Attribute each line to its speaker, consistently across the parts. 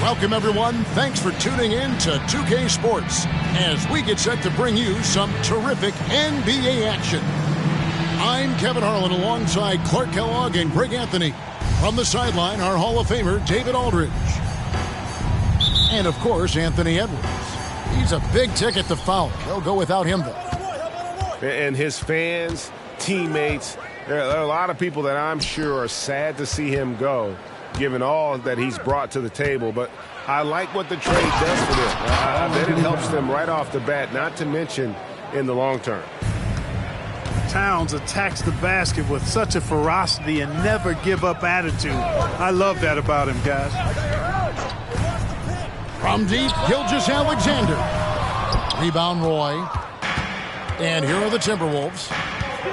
Speaker 1: Welcome, everyone. Thanks for tuning in to 2K Sports as we get set to bring you some terrific NBA action. I'm Kevin Harlan alongside Clark Kellogg and Greg Anthony. From the sideline, our Hall of Famer, David Aldridge. And, of course, Anthony Edwards. He's a big ticket to foul. They'll go without him, though.
Speaker 2: And his fans, teammates, there are a lot of people that I'm sure are sad to see him go, given all that he's brought to the table. But I like what the trade does for them. I bet it helps them right off the bat, not to mention in the long term.
Speaker 3: Towns attacks the basket with such a ferocity and never give up attitude. I love that about him, guys.
Speaker 1: From deep, Gilgeous-Alexander. Rebound, Roy. And here are the Timberwolves.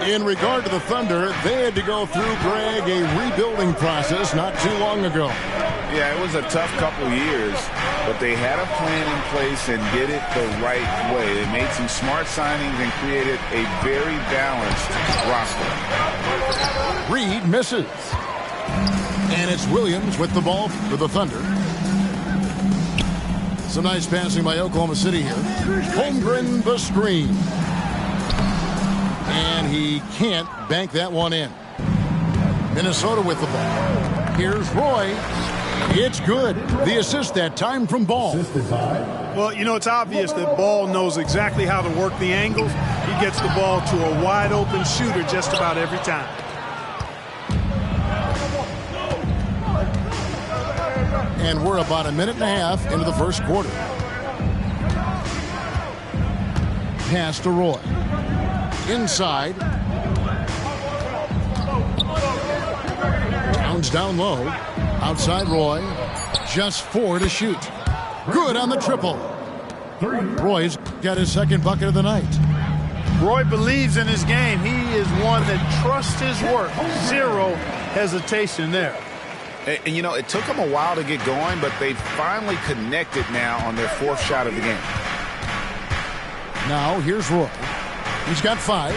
Speaker 1: In regard to the Thunder, they had to go through, Greg, a rebuilding process not too long ago.
Speaker 4: Yeah, it was a tough couple years, but they had a plan in place and did it the right way. They made some smart signings and created a very balanced roster.
Speaker 1: Reed misses. And it's Williams with the ball for the Thunder. Some nice passing by Oklahoma City here. Holmgren the screen. And he can't bank that one in. Minnesota with the ball. Here's Roy. It's good. The assist that time from Ball.
Speaker 3: Well, you know, it's obvious that Ball knows exactly how to work the angles. He gets the ball to a wide-open shooter just about every time.
Speaker 1: And we're about a minute and a half into the first quarter. Pass to Roy. Inside. Towns down low. Outside Roy. Just 4 to shoot. Good on the triple. Roy's got his second bucket of the night.
Speaker 3: Roy believes in his game. He is one that trusts his work. Zero hesitation there.
Speaker 4: And, you know, it took them a while to get going, but they finally connected now on their 4th shot of the game.
Speaker 1: Now, here's Roy. He's got 5.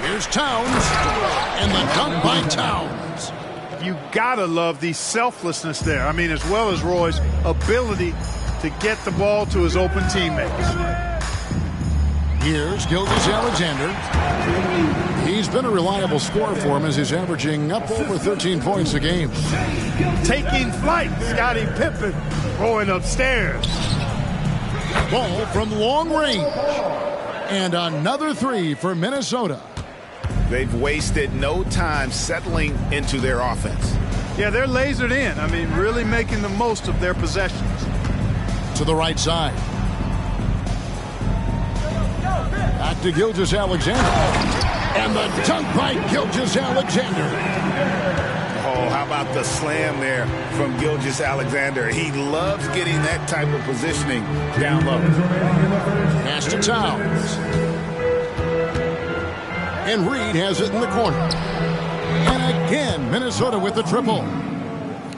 Speaker 1: Here's Towns. And the dunk by Towns.
Speaker 3: You gotta love the selflessness there. I mean, as well as Roy's ability to get the ball to his open teammates.
Speaker 1: Here's Gilgeous-Alexander. He's been a reliable scorer for him as he's averaging up over 13 points a game.
Speaker 3: Taking flight, Scottie Pippen going upstairs.
Speaker 1: Ball from long range. And another 3 for Minnesota.
Speaker 4: They've wasted no time settling into their offense.
Speaker 3: Yeah, they're lasered in. I mean, really making the most of their possessions.
Speaker 1: To the right side. Back to Gilgeous-Alexander. And the dunk by Gilgeous-Alexander.
Speaker 4: Oh, how about the slam there from Gilgeous-Alexander? He loves getting that type of positioning down low.
Speaker 1: Pass to Towns. And Reed has it in the corner. And again, Minnesota with the triple.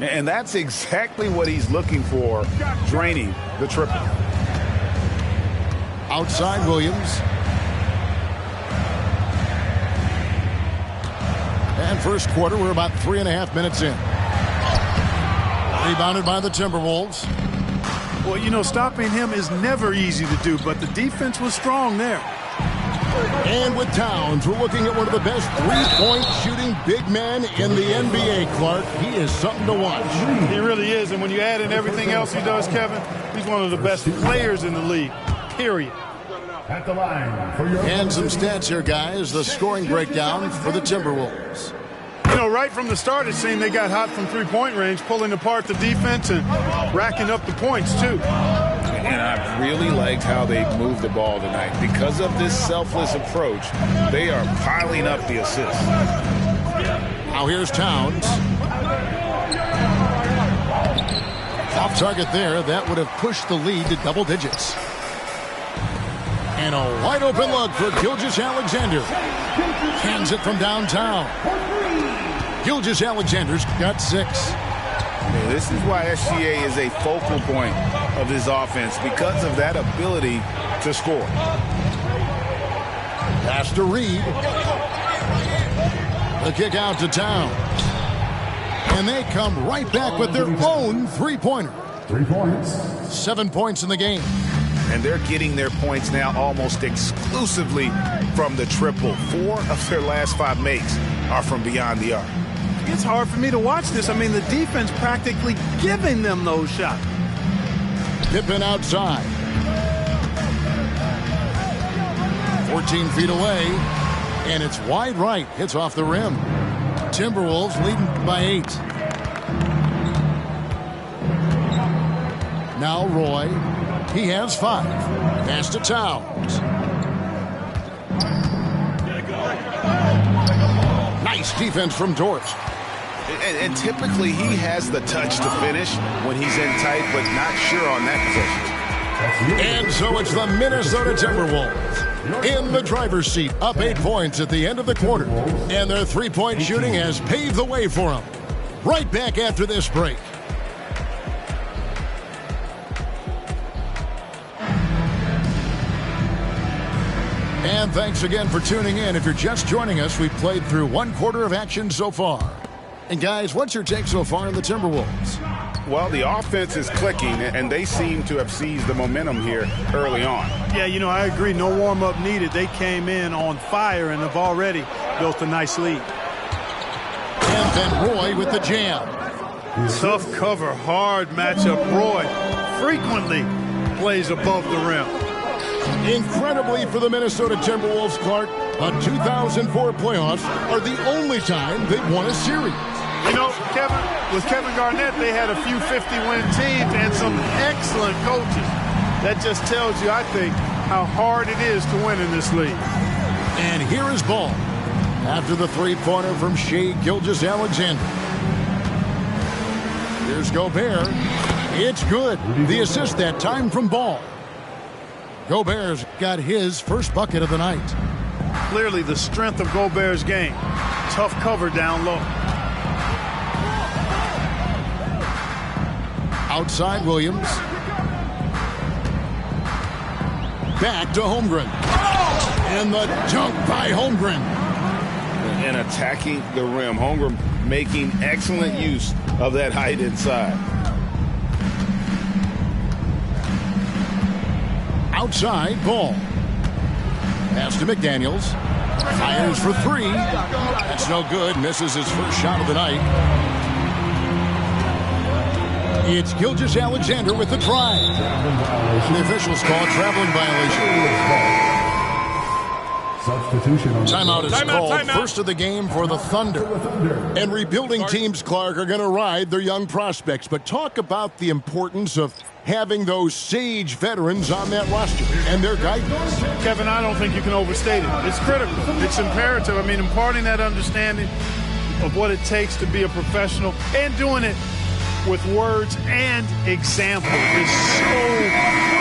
Speaker 4: And that's exactly what he's looking for, draining the triple.
Speaker 1: Outside Williams. And first quarter, we're about 3.5 minutes in. Rebounded by the Timberwolves.
Speaker 3: Well, you know, stopping him is never easy to do, but the defense was strong there.
Speaker 1: And with Towns, we're looking at one of the best three-point shooting big men in the NBA, Clark. He is something to watch.
Speaker 3: He really is, and when you add in everything else he does, Kevin, he's one of the best players in the league, period.
Speaker 5: At the line for your
Speaker 1: and some stats here, guys. The scoring breakdown for the Timberwolves.
Speaker 3: You know, right from the start, it seemed they got hot from three-point range, pulling apart the defense and racking up the points, too.
Speaker 4: And I really liked how they moved the ball tonight. Because of this selfless approach, they are piling up the assists.
Speaker 1: Now here's Towns. Off target there. That would have pushed the lead to double digits. And a wide open look for Gilgeous-Alexander. Hands it from downtown. Gilgeous-Alexander's got 6.
Speaker 4: This is why SGA is a focal point of this offense, because of that ability to score.
Speaker 1: Pass to Reed. The kick out to Towns. And they come right back with their own three-pointer.
Speaker 5: 3 points.
Speaker 1: 7 points in the game.
Speaker 4: And they're getting their points now almost exclusively from the triple. 4 of their last 5 makes are from beyond the arc.
Speaker 3: It's hard for me to watch this. I mean, the defense practically giving them those shots.
Speaker 1: Pippen outside. 14 feet away. And it's wide right. Hits off the rim. Timberwolves leading by 8. Now Roy. He has 5. Pass to Towns. Nice defense from Dort.
Speaker 4: And typically he has the touch to finish when he's in tight, but not sure on that possession.
Speaker 1: And so it's the Minnesota Timberwolves in the driver's seat, up 8 points at the end of the quarter. And their three-point shooting has paved the way for them. Right back after this break. And thanks again for tuning in. If you're just joining us, we've played through 1 quarter of action so far. And guys, what's your take so far on the Timberwolves?
Speaker 4: Well, the offense is clicking, and they seem to have seized the momentum here early on.
Speaker 3: Yeah, you know, I agree. No warm-up needed. They came in on fire and have already built a nice lead.
Speaker 1: And then Roy with the jam.
Speaker 3: Tough cover, hard matchup. Roy frequently plays above the rim.
Speaker 1: Incredibly for the Minnesota Timberwolves, Clark, the 2004 playoffs are the only time they've won a series.
Speaker 3: You know, with Kevin Garnett, they had a few 50-win teams and some excellent coaches. That just tells you, I think, how hard it is to win in this league.
Speaker 1: And here is Ball after the three-pointer from Shai Gilgeous-Alexander. Here's Gobert. It's good. The assist that time from Ball. Gobert's got his first bucket of the night.
Speaker 3: Clearly the strength of Gobert's game. Tough cover down low.
Speaker 1: Outside Williams. Back to Holmgren. And the dunk by Holmgren.
Speaker 4: And attacking the rim. Holmgren making excellent use of that height inside.
Speaker 1: Outside, Ball. Pass to McDaniels. Fires for 3. That's no good. Misses his first shot of the night. It's Gilgeous-Alexander with the drive. The officials call a traveling violation.
Speaker 5: Substitution.
Speaker 1: Timeout is called. First of the game for the Thunder. And rebuilding teams, Clark, are going to ride their young prospects. But talk about the importance of having those sage veterans on that roster and their guidance.
Speaker 3: Kevin, I don't think you can overstate it. It's critical. It's imperative. I mean, imparting that understanding of what it takes to be a professional and doing it with words and example is so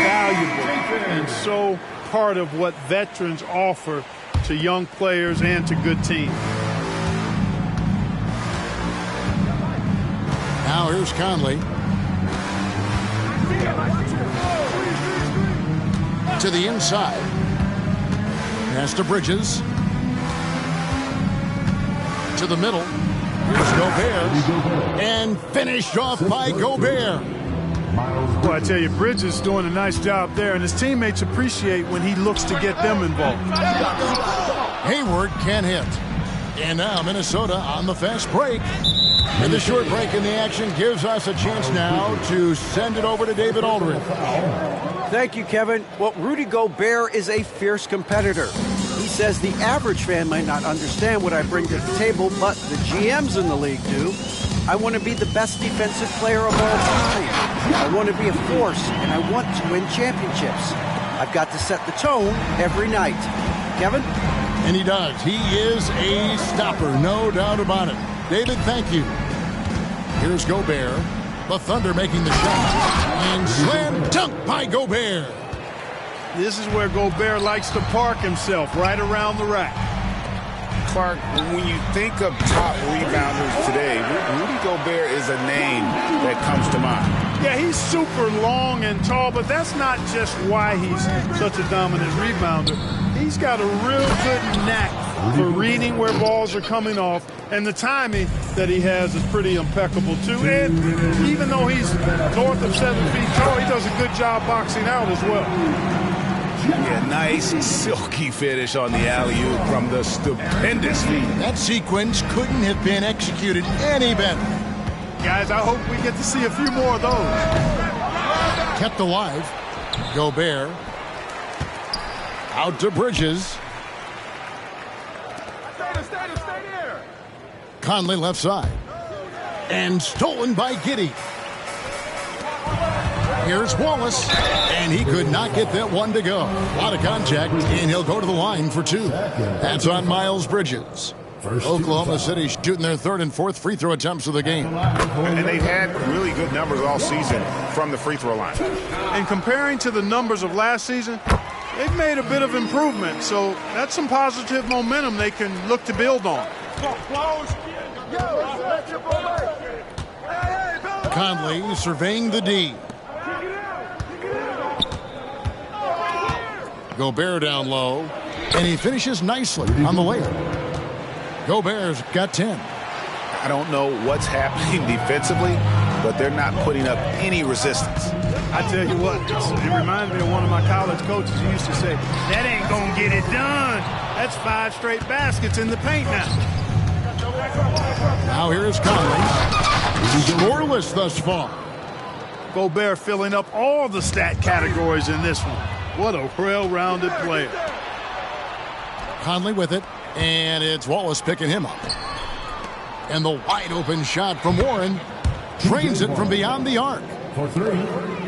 Speaker 3: valuable and so part of what veterans offer to young players and to good teams.
Speaker 1: Now here's Conley. To the inside. Pass to Bridges. To the middle. Here's Gobert. And finished off by Gobert.
Speaker 3: Well, I tell you, Bridges is doing a nice job there, and his teammates appreciate when he looks to get them involved.
Speaker 1: Hayward can't hit. And now Minnesota on the fast break. And the short break in the action gives us a chance now to send it over to David Aldridge.
Speaker 6: Thank you, Kevin. Well, Rudy Gobert is a fierce competitor. He's
Speaker 5: says the average fan might not understand what I bring to the table, but the GMs in the league do. I want to be the best defensive player of all time. I want to be a force, and I want to win championships. I've got to set the tone every night. Kevin?
Speaker 1: And he does. He is a stopper, no doubt about it. David, thank you. Here's Gobert. The Thunder making the shot. And slam dunk by Gobert.
Speaker 3: This is where Gobert likes to park himself, right around the rack.
Speaker 4: Clark, when you think of top rebounders today, Rudy Gobert is a name that comes to mind.
Speaker 3: Yeah, he's super long and tall, but that's not just why he's such a dominant rebounder. He's got a real good knack for reading where balls are coming off, and the timing that he has is pretty impeccable, too. And even though he's north of 7 feet tall, he does a good job boxing out as well.
Speaker 4: Yeah, nice silky finish on the alley-oop from the stupendous feet.
Speaker 1: That sequence couldn't have been executed any better.
Speaker 3: Guys, I hope we get to see a few more of those.
Speaker 1: Kept alive. Gobert. Out to Bridges. Conley left side. And stolen by Giddey. Here's Wallace. And he could not get that one to go. A lot of contact, and he'll go to the line for two. That's on Miles Bridges. Oklahoma City shooting their third and fourth free throw attempts of the game.
Speaker 2: And they've had really good numbers all season from the free throw line.
Speaker 3: And comparing to the numbers of last season, they've made a bit of improvement. So that's some positive momentum they can look to build on.
Speaker 1: Conley surveying the D. Gobert down low, and he finishes nicely on the layup. Gobert's got 10.
Speaker 4: I don't know what's happening defensively, but they're not putting up any resistance.
Speaker 3: I tell you what, it reminds me of one of my college coaches who used to say, that ain't gonna get it done. That's 5 straight baskets in the paint now.
Speaker 1: Now here is Conley. Scoreless thus far.
Speaker 3: Gobert filling up all the stat categories in this one. What a well-rounded player.
Speaker 1: Conley with it, and it's Wallace picking him up. And the wide open shot from Warren trains it from beyond the arc.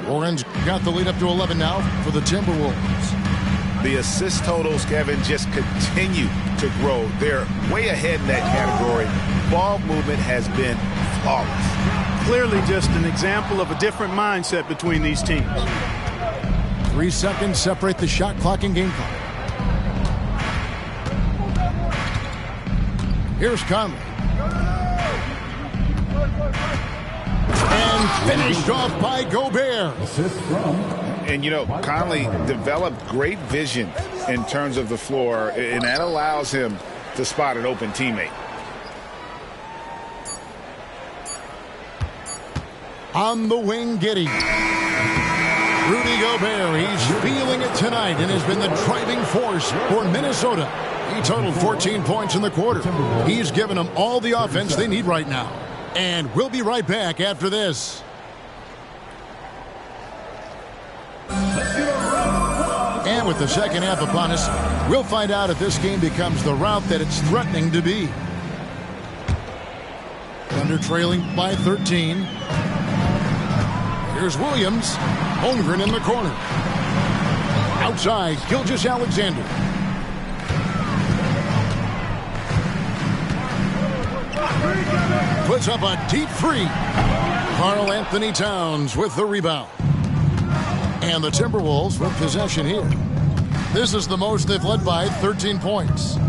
Speaker 1: Warren's got the lead up to 11 now for the Timberwolves.
Speaker 4: The assist totals, Kevin, just continue to grow. They're way ahead in that category. Ball movement has been flawless.
Speaker 3: Clearly just an example of a different mindset between these teams.
Speaker 1: 3 seconds separate the shot clock and game clock. Here's Conley. And finished off by Gobert.
Speaker 4: And, you know, Conley developed great vision in terms of the floor, and that allows him to spot an open teammate.
Speaker 1: On the wing, Giddey. Rudy Gobert, he's feeling it tonight and has been the driving force for Minnesota. He totaled 14 points in the quarter. He's given them all the offense they need right now. And we'll be right back after this. And with the second half upon us, we'll find out if this game becomes the rout that it's threatening to be. Thunder trailing by 13. Here's Williams. Holmgren in the corner. Outside, Gilgeous-Alexander. Puts up a deep three. Karl Anthony Towns with the rebound. And the Timberwolves with possession here. This is the most they've led by, 13 points.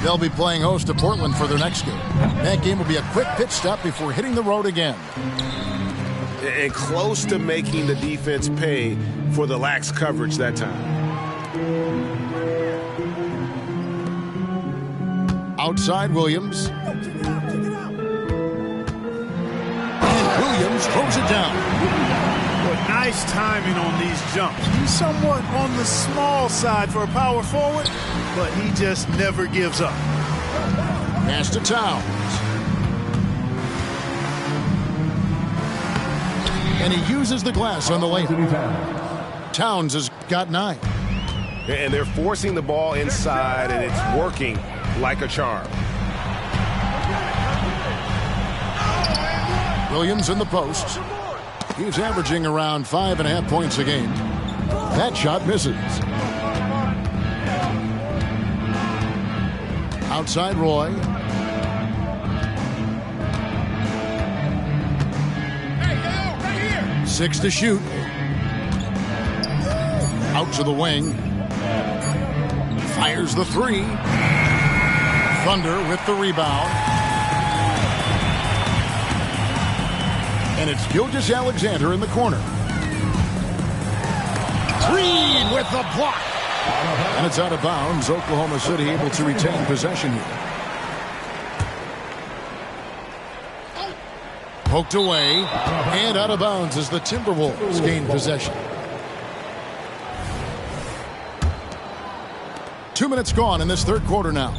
Speaker 1: They'll be playing host to Portland for their next game. That game will be a quick pit stop before hitting the road again.
Speaker 2: And close to making the defense pay for the lax coverage that time.
Speaker 1: Outside Williams. And Williams throws it down.
Speaker 3: But nice timing on these jumps. He's somewhat on the small side for a power forward, but he just never gives up.
Speaker 1: Pass to Towns. And he uses the glass on the layup. Towns has got 9.
Speaker 2: And they're forcing the ball inside, and it's working like a charm.
Speaker 1: Williams in the post. He's averaging around 5.5 points a game. That shot misses. Outside Roy. 6 to shoot. Out to the wing. Fires the 3. Thunder with the rebound. And it's Gilgeous-Alexander in the corner. Reed with the block. And it's out of bounds. Oklahoma City able to retain possession here. Poked away. And out of bounds as the Timberwolves gain possession. 2 minutes gone in this third quarter now.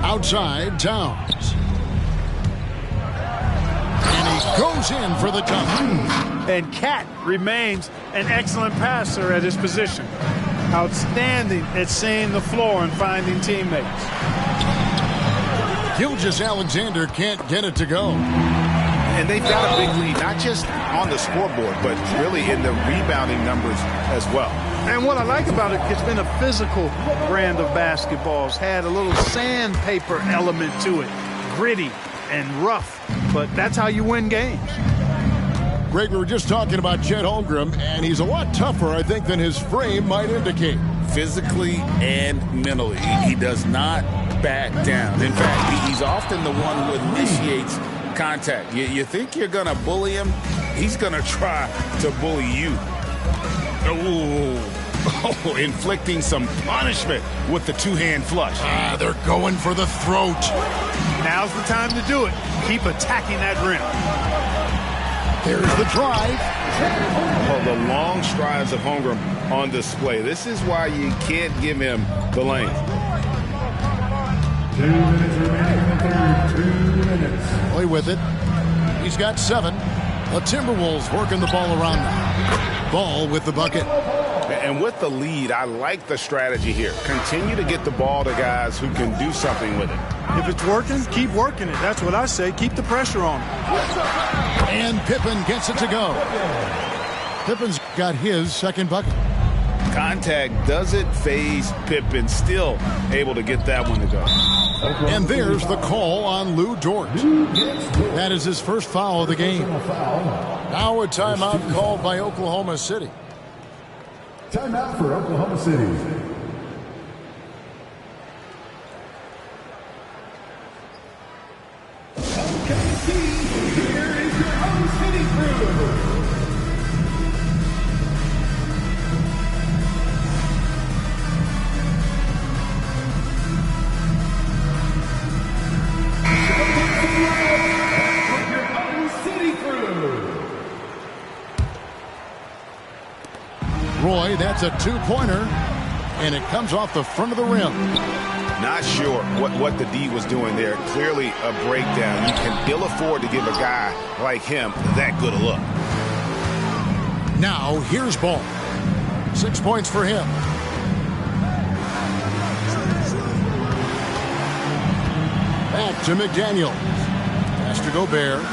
Speaker 1: Outside, Towns. And he goes in for the dunk.
Speaker 3: And Cat remains an excellent passer at his position. Outstanding at seeing the floor and finding teammates.
Speaker 1: Gilgeous-Alexander can't get it to go.
Speaker 4: And they've got a big lead, not just on the scoreboard, but really in the rebounding numbers as well.
Speaker 3: And what I like about it, it's been a physical brand of basketball. It's had a little sandpaper element to it. Gritty and rough, but that's how you win games.
Speaker 1: Greg, we were just talking about Chet Holmgren, and he's a lot tougher, I think, than his frame might indicate.
Speaker 4: Physically and mentally, he does not back down. In fact, he's often the one who initiates contact. You think you're going to bully him? He's going to try to bully you. Oh, inflicting some punishment with the two-hand flush.
Speaker 1: They're going for the throat.
Speaker 3: Now's the time to do it. Keep attacking that rim.
Speaker 1: There's the drive.
Speaker 2: Oh, the long strides of Holmgren on display. This is why you can't give him the lane.
Speaker 6: 2 minutes remaining in the third. 2 minutes.
Speaker 1: Play with it. He's got 7. The Timberwolves working the ball around now. Ball with the bucket.
Speaker 2: And with the lead, I like the strategy here. Continue to get the ball to guys who can do something with it.
Speaker 3: If it's working, keep working it. That's what I say. Keep the pressure on him.
Speaker 1: And Pippen gets it to go. Pippen's got his second bucket.
Speaker 2: Contact doesn't phase Pippen. Still able to get that one to go.
Speaker 1: And there's the call on Lou Dort. That is his first foul of the game. Now a timeout called by Oklahoma City.
Speaker 6: Timeout for Oklahoma City. Here is your own city crew.
Speaker 1: Roy, that's a two-pointer, and it comes off the front of the rim.
Speaker 2: Not sure what the D was doing there. Clearly a breakdown. You can ill afford to give a guy like him that good a look.
Speaker 1: Now, here's Ball. 6 points for him. Back to McDaniel. Pass to Gobert.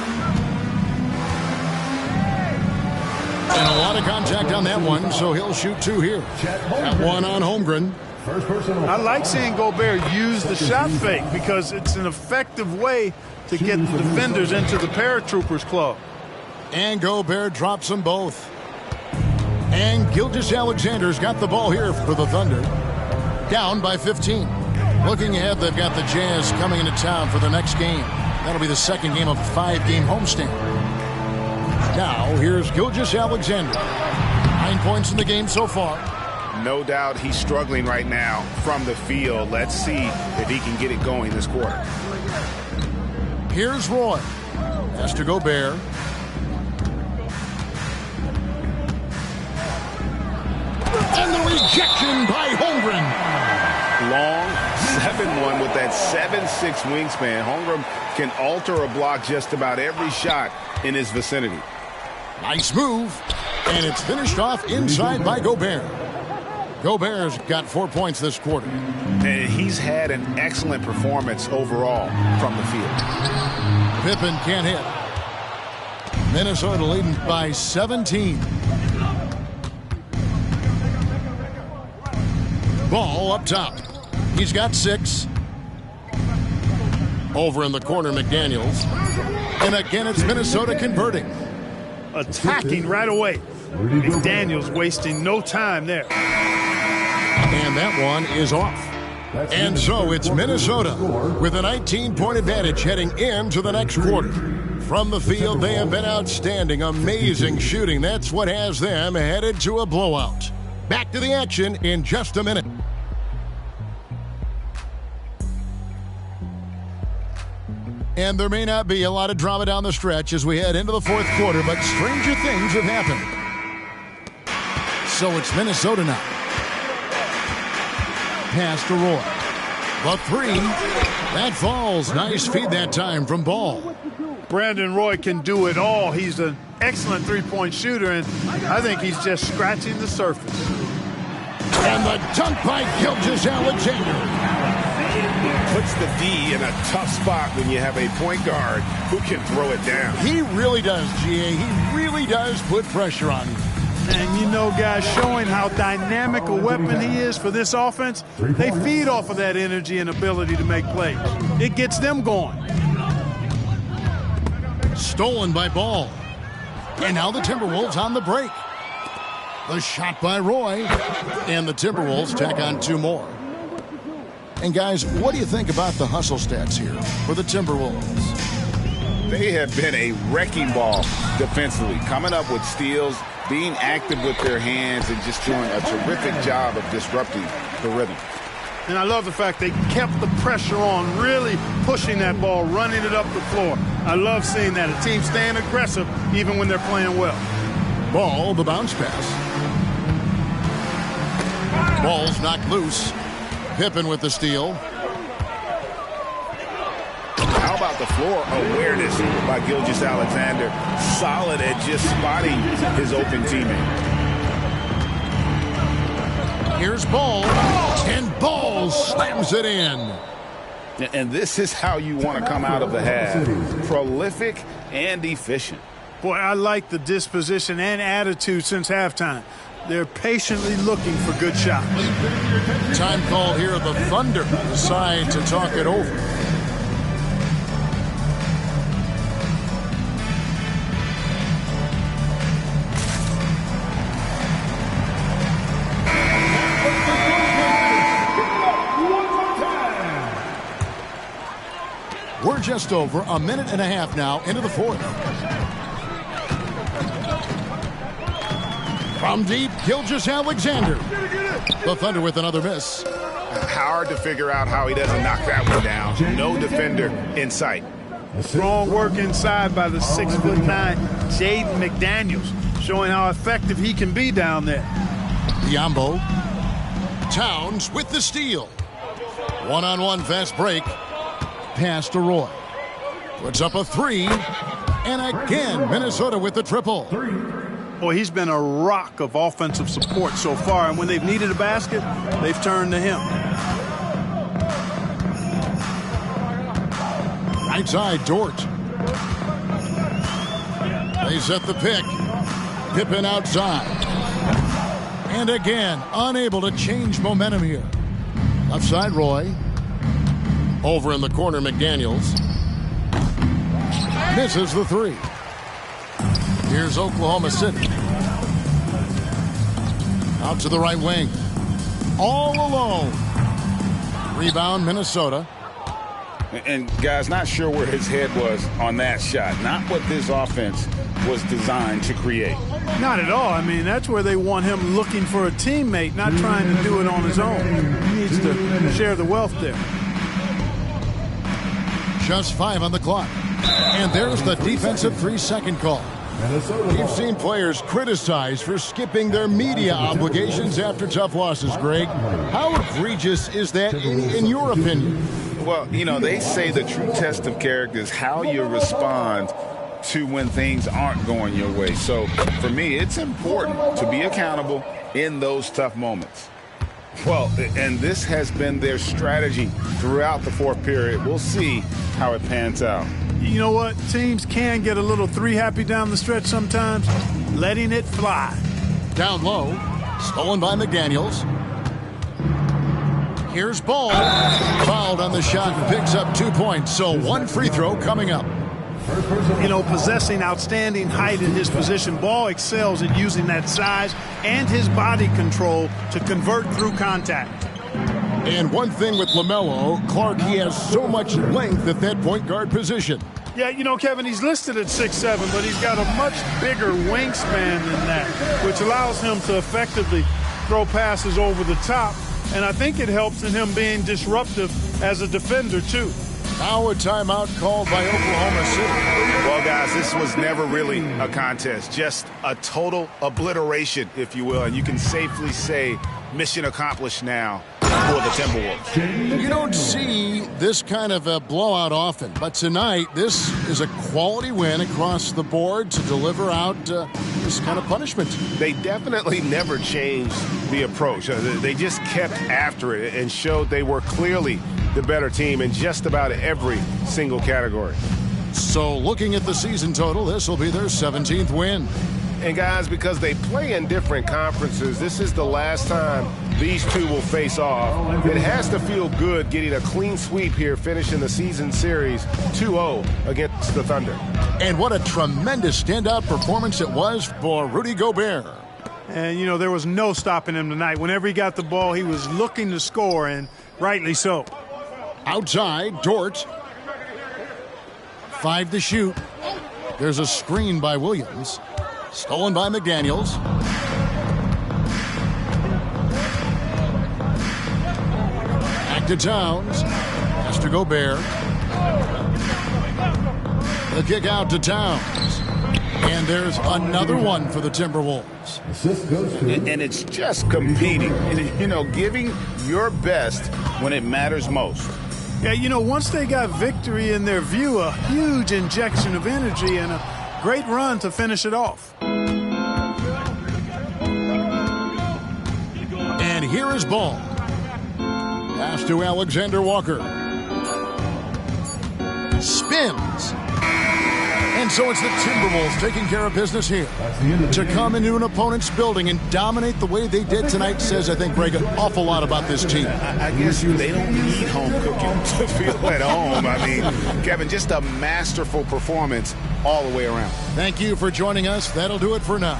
Speaker 1: And a lot of contact on that one, so he'll shoot 2 here. Got 1 on Holmgren.
Speaker 3: I like seeing Gobert use the shot fake because it's an effective way to get the defenders into the paratroopers club.
Speaker 1: And Gobert drops them both. And Gilgeous-Alexander's got the ball here for the Thunder. Down by 15. Looking ahead, they've got the Jazz coming into town for the next game. That'll be the second game of a 5-game homestand. Now, here's Gilgeous-Alexander. 9 points in the game so far.
Speaker 2: No doubt he's struggling right now from the field. Let's see if he can get it going this quarter.
Speaker 1: Here's Roy. Pass to Gobert. And the rejection by Holmgren.
Speaker 2: Long 7-1 with that 7'6" wingspan. Holmgren can alter a block just about every shot in his vicinity.
Speaker 1: Nice move. And it's finished off inside by Gobert. Gobert's got 4 points this quarter.
Speaker 4: And he's had an excellent performance overall from the field.
Speaker 1: Pippen can't hit. Minnesota leading by 17. Ball up top. He's got 6. Over in the corner, McDaniels. And again, it's Minnesota converting.
Speaker 3: Attacking right away. McDaniels wasting no time there.
Speaker 1: And that one is off. And so it's Minnesota with a 19-point advantage heading into the next quarter. From the field, they have been outstanding. Amazing shooting. That's what has them headed to a blowout. Back to the action in just a minute. And there may not be a lot of drama down the stretch as we head into the fourth quarter, but stranger things have happened. So it's Minnesota now. Pass to Roy. The 3. That falls. Nice feed that time from Ball.
Speaker 3: Brandon Roy can do it all. He's an excellent three-point shooter, and I think he's just scratching the surface.
Speaker 1: And the dunk by Gilgeous-Alexander.
Speaker 2: Puts the D in a tough spot when you have a point guard who can throw it down.
Speaker 1: He really does, GA. He really does put pressure on him.
Speaker 3: And you know, guys, showing how dynamic a weapon he is for this offense, they feed off of that energy and ability to make plays. It gets them going.
Speaker 1: Stolen by Ball. And now the Timberwolves on the break. The shot by Roy. And the Timberwolves tack on 2 more. And guys, what do you think about the hustle stats here for the Timberwolves?
Speaker 4: They have been a wrecking ball defensively, coming up with steals, being active with their hands, and just doing a terrific job of disrupting the rhythm.
Speaker 3: And I love the fact they kept the pressure on, really pushing that ball, running it up the floor. I love seeing that. A team staying aggressive even when they're playing well.
Speaker 1: Ball, the bounce pass. Ball's knocked loose. Pippen with the steal.
Speaker 4: How about the floor awareness by Gilgeous-Alexander? Solid at just spotting his open teammate.
Speaker 1: Here's Ball. And Ball slams it in.
Speaker 4: And this is how you want to come out of the half. Prolific and efficient.
Speaker 3: Boy, I like the disposition and attitude since halftime. They're patiently looking for good shots.
Speaker 1: Time call here. The Thunder decide to talk it over. We're just over a minute and a half now into the fourth. From deep, Gilgeous-Alexander. The Thunder with another miss.
Speaker 2: Hard to figure out how he doesn't knock that one down. No defender in sight.
Speaker 3: Strong work inside by the 6'9" Jaden McDaniels, showing how effective he can be down there.
Speaker 1: Biombo. Towns with the steal. One-on-one fast break. Pass to Roy. Puts up a 3. And again, Minnesota with the triple.
Speaker 3: Boy, he's been a rock of offensive support so far, and when they've needed a basket, they've turned to him.
Speaker 1: Right side, Dort. They set the pick. Pippen outside. And again, unable to change momentum here. Left side, Roy. Over in the corner, McDaniels. Misses the 3. Here's Oklahoma City. Out to the right wing. All alone. Rebound, Minnesota.
Speaker 4: And guys, not sure where his head was on that shot. Not what this offense was designed to create.
Speaker 3: Not at all. I mean, that's where they want him looking for a teammate, not trying to do it on his own. He needs to share the wealth there.
Speaker 1: Just 5 on the clock. And there's the defensive 3-second call. We've seen players criticized for skipping their media obligations after tough losses, Greg. How egregious is that in your opinion?
Speaker 4: Well, you know, they say the true test of character is how you respond to when things aren't going your way. So for me, it's important to be accountable in those tough moments. Well, and this has been their strategy throughout the fourth period. We'll see how it pans out.
Speaker 3: You know what? Teams can get a little three happy down the stretch sometimes, letting it fly.
Speaker 1: Down low, stolen by McDaniels. Here's Ball. Fouled on the shot and picks up 2 points. So one free throw coming up.
Speaker 3: You know, possessing outstanding height in his position, Ball excels at using that size and his body control to convert through contact.
Speaker 1: And one thing with LaMelo, Clark, he has so much length at that point guard position.
Speaker 3: Yeah, you know, Kevin, he's listed at 6'7", but he's got a much bigger wingspan than that, which allows him to effectively throw passes over the top. And I think it helps in him being disruptive as a defender, too.
Speaker 1: Now a timeout called by Oklahoma City.
Speaker 2: Well, guys, this was never really a contest, just a total obliteration, if you will. And you can safely say mission accomplished now for the Timberwolves.
Speaker 1: You don't see this kind of a blowout often, but tonight this is a quality win across the board to deliver out this kind of punishment.
Speaker 2: They definitely never changed the approach. They just kept after it and showed they were clearly the better team in just about every single category.
Speaker 1: So looking at the season total, this will be their 17th win.
Speaker 2: And guys, because they play in different conferences, this is the last time these two will face off. It has to feel good getting a clean sweep here, finishing the season series 2-0 against the Thunder.
Speaker 1: And what a tremendous standout performance it was for Rudy Gobert.
Speaker 3: And, you know, there was no stopping him tonight. Whenever he got the ball, he was looking to score, and rightly so.
Speaker 1: Outside, Dort. 5 to shoot. There's a screen by Williams. Stolen by McDaniels. Back to Towns. Pass to Gobert. The kick out to Towns. And there's another one for the Timberwolves.
Speaker 4: And it's just competing, you know, giving your best when it matters most.
Speaker 3: Yeah, you know, once they got victory in their view, a huge injection of energy and a great run to finish it off.
Speaker 1: And here is Ball. Pass to Alexander Walker. Spins. And so it's the Timberwolves taking care of business here. To come into an opponent's building and dominate the way they did tonight says, I think, Greg, an awful lot about this team.
Speaker 4: I guess they don't need home cooking to feel at home. I mean, Kevin, just a masterful performance all the way around.
Speaker 1: Thank you for joining us. That'll do it for now.